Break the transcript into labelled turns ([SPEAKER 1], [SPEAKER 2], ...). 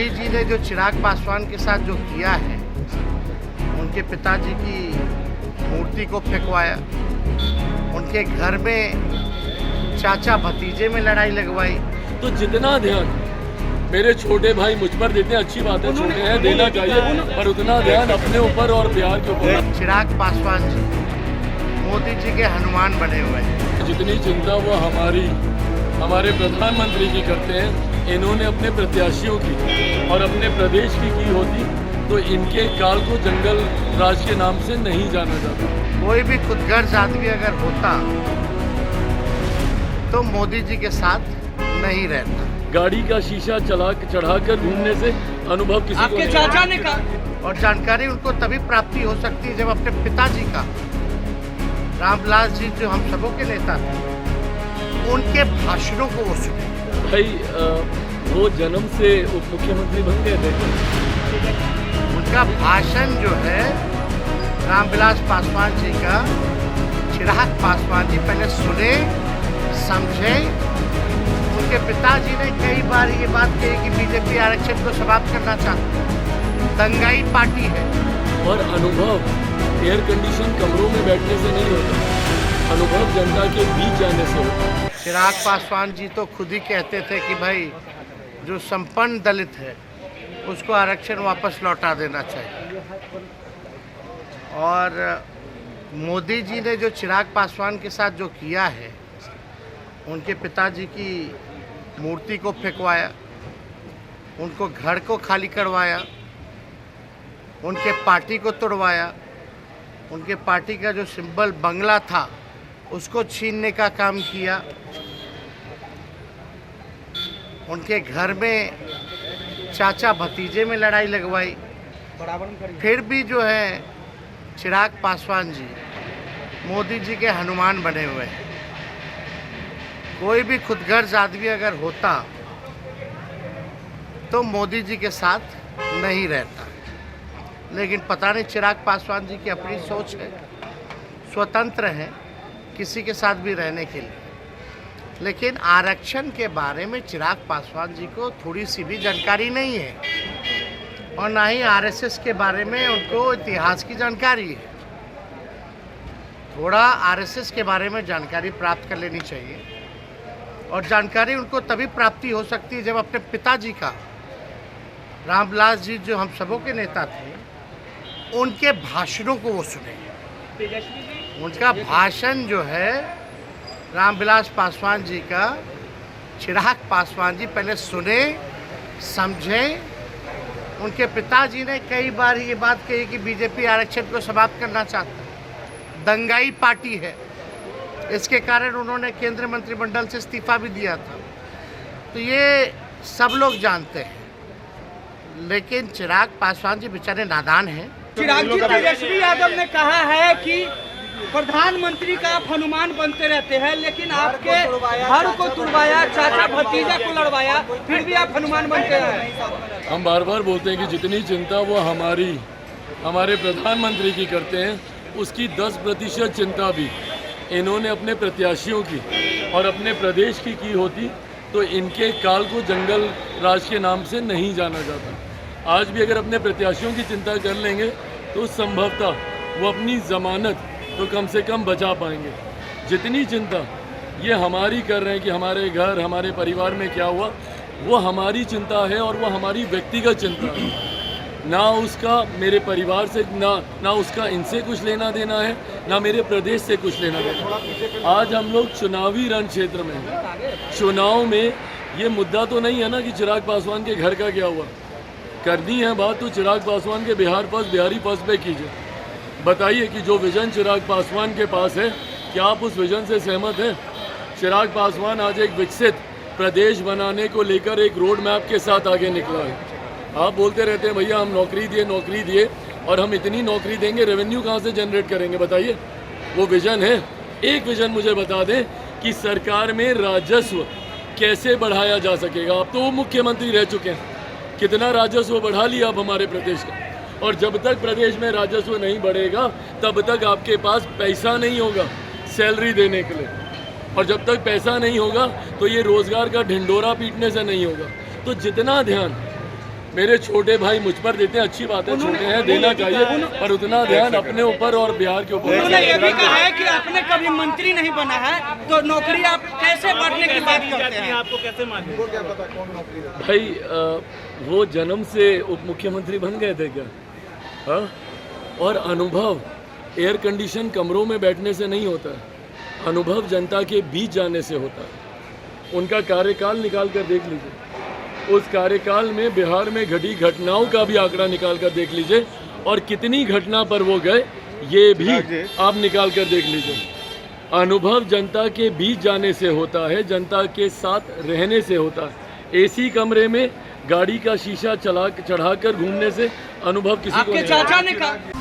[SPEAKER 1] मोदी जी ने जो चिराग पासवान के साथ जो किया है, उनके पिताजी की मूर्ति को फेंकवाया, उनके घर में चाचा भतीजे में लड़ाई लगवाई।
[SPEAKER 2] तो जितना ध्यान मेरे छोटे भाई मुझ पर देते हैं, अच्छी बात है, छोटे हैं देना चाहिए, पर उतना ध्यान अपने ऊपर और बिहार के ऊपर।
[SPEAKER 1] चिराग पासवान जी मोदी जी के हनुमान बने हुए हैं।
[SPEAKER 2] जितनी चिंता वो हमारे प्रधानमंत्री की करते हैं, इन्होंने अपने प्रत्याशियों की और अपने प्रदेश की होती तो इनके काल को जंगल राज के नाम से नहीं जाना जाता।
[SPEAKER 1] कोई भी खुदगर्ज आदमी अगर होता तो मोदी जी के साथ नहीं रहता।
[SPEAKER 2] गाड़ी का शीशा चढ़ाकर घूमने से अनुभव किसी
[SPEAKER 3] आपके
[SPEAKER 2] को
[SPEAKER 3] चाचा ने कहा।
[SPEAKER 1] और जानकारी उनको तभी प्राप्ति हो सकती है जब अपने पिताजी का, रामविलास जी जो हम सबों के नेता थे, उनके भाषणों को वो सुने।
[SPEAKER 2] भाई वो जन्म से उप मुख्यमंत्री बन गए थे।
[SPEAKER 1] उनका भाषण जो है रामविलास पासवान जी का, चिराग पासवान जी पहले सुने, समझे। उनके पिताजी ने कई बार ये बात कही कि बीजेपी आरक्षण को समाप्त करना चाहती है, दंगाई पार्टी है।
[SPEAKER 2] और अनुभव एयर कंडीशन कमरों में बैठने से नहीं होता, अनुभव जनता के बीच जाने से होता।
[SPEAKER 1] चिराग पासवान जी तो खुद ही कहते थे कि भाई जो संपन्न दलित है उसको आरक्षण वापस लौटा देना चाहिए। और मोदी जी ने जो चिराग पासवान के साथ जो किया है, उनके पिताजी की मूर्ति को फेंकवाया, उनको घर को खाली करवाया, उनके पार्टी को तोड़वाया, उनके पार्टी का जो सिंबल बंगला था उसको छीनने का काम किया, उनके घर में चाचा भतीजे में लड़ाई लगवाई। फिर भी जो है चिराग पासवान जी मोदी जी के हनुमान बने हुए हैं। कोई भी खुदगर्ज आदमी अगर होता तो मोदी जी के साथ नहीं रहता। लेकिन पता नहीं चिराग पासवान जी की अपनी सोच है, स्वतंत्र हैं किसी के साथ भी रहने के लिए। लेकिन आरक्षण के बारे में चिराग पासवान जी को थोड़ी सी भी जानकारी नहीं है, और ना ही आरएसएस के बारे में उनको इतिहास की जानकारी है। थोड़ा आरएसएस के बारे में जानकारी प्राप्त कर लेनी चाहिए, और जानकारी उनको तभी प्राप्ति हो सकती है जब अपने पिताजी का, रामविलास जी जो हम सबों के नेता थे, उनके भाषणों को वो सुने। उनका भाषण जो है रामविलास पासवान जी का, चिराग पासवान जी पहले सुने, समझे। उनके पिताजी ने कई बार ये बात कही कि बीजेपी आरक्षण को समाप्त करना चाहती है, दंगाई पार्टी है। इसके कारण उन्होंने केंद्रीय मंत्रिमंडल से इस्तीफा भी दिया था। तो ये सब लोग जानते हैं, लेकिन चिराग पासवान जी बेचारे नादान हैं।
[SPEAKER 3] चिराग जी, तेजस्वी यादव ने कहा है कि प्रधानमंत्री का आप हनुमान बनते रहते हैं, लेकिन आपके घर को तुड़वाया, चाचा भतीजा को लड़वाया, फिर भी आप हनुमान बनते हैं।
[SPEAKER 2] हम बार बार बोलते हैं कि जितनी चिंता वो हमारे प्रधानमंत्री की करते हैं, उसकी 10% चिंता भी इन्होंने अपने प्रत्याशियों की और अपने प्रदेश की होती तो इनके काल को जंगल राज के नाम से नहीं जाना जाता। आज भी अगर अपने प्रत्याशियों की चिंता कर लेंगे तो संभवतः वो अपनी ज़मानत तो कम से कम बचा पाएंगे। जितनी चिंता ये हमारी कर रहे हैं कि हमारे घर, हमारे परिवार में क्या हुआ, वो हमारी चिंता है और वो हमारी व्यक्तिगत चिंता है। ना उसका मेरे परिवार से, ना उसका इनसे कुछ लेना देना है, ना मेरे प्रदेश से कुछ लेना देना। आज हम लोग चुनावी रण क्षेत्र में हैं। चुनाव में ये मुद्दा तो नहीं है ना कि चिराग पासवान के घर का क्या हुआ। करनी है बात तो चिराग पासवान के बिहार फर्स्ट, बिहारी फर्स्ट पे कीजिए। बताइए कि जो विजन चिराग पासवान के पास है, क्या आप उस विजन से सहमत हैं? चिराग पासवान आज एक विकसित प्रदेश बनाने को लेकर एक रोड मैप के साथ आगे निकला है। आप बोलते रहते हैं भैया हम नौकरी दिए और हम इतनी नौकरी देंगे, रेवेन्यू कहाँ से जनरेट करेंगे बताइए। वो विजन है। एक विजन मुझे बता दें कि सरकार में राजस्व कैसे बढ़ाया जा सकेगा। आप तो वो मुख्यमंत्री रह चुके हैं, कितना राजस्व बढ़ा लिया आप हमारे प्रदेश का। और जब तक प्रदेश में राजस्व नहीं बढ़ेगा तब तक आपके पास पैसा नहीं होगा सैलरी देने के लिए, और जब तक पैसा नहीं होगा तो ये रोज़गार का ढिंडोरा पीटने से नहीं होगा। तो जितना ध्यान मेरे छोटे भाई मुझ पर देते हैं, अच्छी बात है, छोटे हैं, देना चाहिए, पर उतना ध्यान अपने ऊपर और बिहार के ऊपर।
[SPEAKER 3] उन्होंने ये भी कहा है कि आपने कभी मंत्री नहीं बना है तो नौकरी आप कैसे बांटने की बात करते हैं? आपको कैसे मालूम?
[SPEAKER 2] भाई वो जन्म से उप मुख्यमंत्री बन गए थे क्या? हाँ? और अनुभव एयर कंडीशन कमरों में बैठने से नहीं होता, अनुभव जनता के बीच जाने से होता है। उनका कार्यकाल निकाल कर देख लीजिए, उस कार्यकाल में बिहार में घटी घटनाओं का भी आंकड़ा निकाल कर देख लीजिए, और कितनी घटना पर वो गए ये भी आप निकाल कर देख लीजिए। अनुभव जनता के बीच जाने से होता है, जनता के साथ रहने से होता है। एसी कमरे में गाड़ी का शीशा चढ़ाकर घूमने से अनुभव किसी को
[SPEAKER 3] आपके
[SPEAKER 2] नहीं
[SPEAKER 3] चाचा ने कहा